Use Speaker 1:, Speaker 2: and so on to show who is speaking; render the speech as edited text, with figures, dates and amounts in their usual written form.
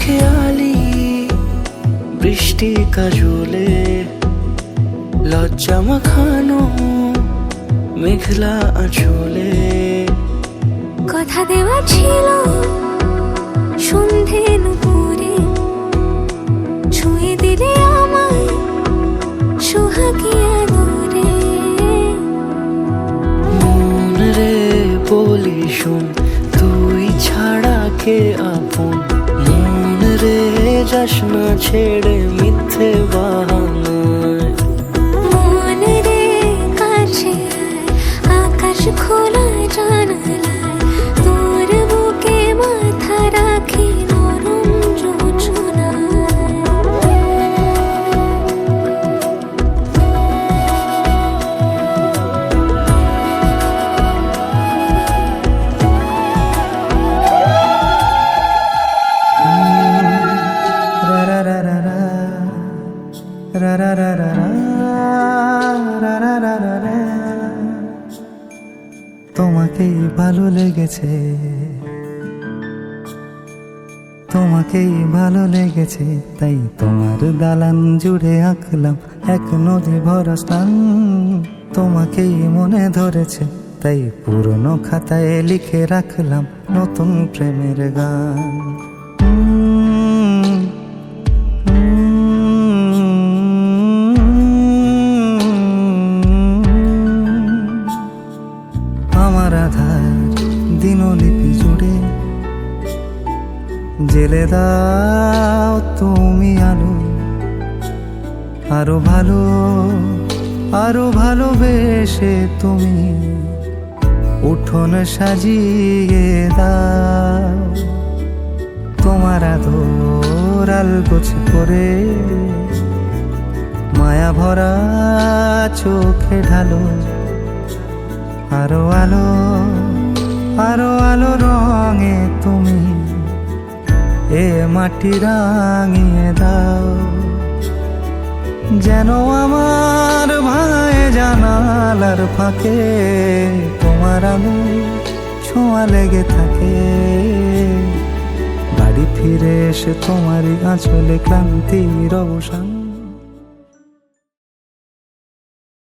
Speaker 1: খেয়ালি বৃষ্টি কাজলে লজ্জা মাখানো মেঘলা আঁচলে
Speaker 2: কথা দেওয়া ছিল সন্ধে নুপুরে ছুঁয়ে দিলে আমায় সোহাগী আদরে।
Speaker 1: মন রে বলি শোন, তুই ছাড়া কে আপন? মন রে যাস না ছেড়ে মিথ্যে বাহানায়।
Speaker 2: মন রে কাছে আয়, আকাশ খোলা জানালায় তোর বুকে মাথা রাখি নরম
Speaker 3: তোমাকেই ভালো লেগেছে, তোমাকেই ভালো লেগেছে, তাই তোমার দালান জুড়ে আঁকলাম এক নদী ভরা স্থান। তোমাকেই মনে ধরেছে, তাই পুরনো খাতায় লিখে রাখলাম নতুন প্রেমের গান। আমার আধার দিনলিপি জুড়ে জেলে দাও তুমি আলো, আরো ভালো আরো ভালোবেসে তুমি উঠোন সাজিয়ে দাও। তোমার আদর আলগোছ করে মায়া ভরা চোখে ঢালো আরো আলো আরো আলো রঙে তুমি এ মাটি রাঙিয়ে দাও। যেন আমার ভাঙায় জানালার ফাঁকে তোমার আলো ছোঁয়া লেগে থাকে। বাড়ি ফিরে এসে তোমারই আঁচলে ক্লান্তির অবসান।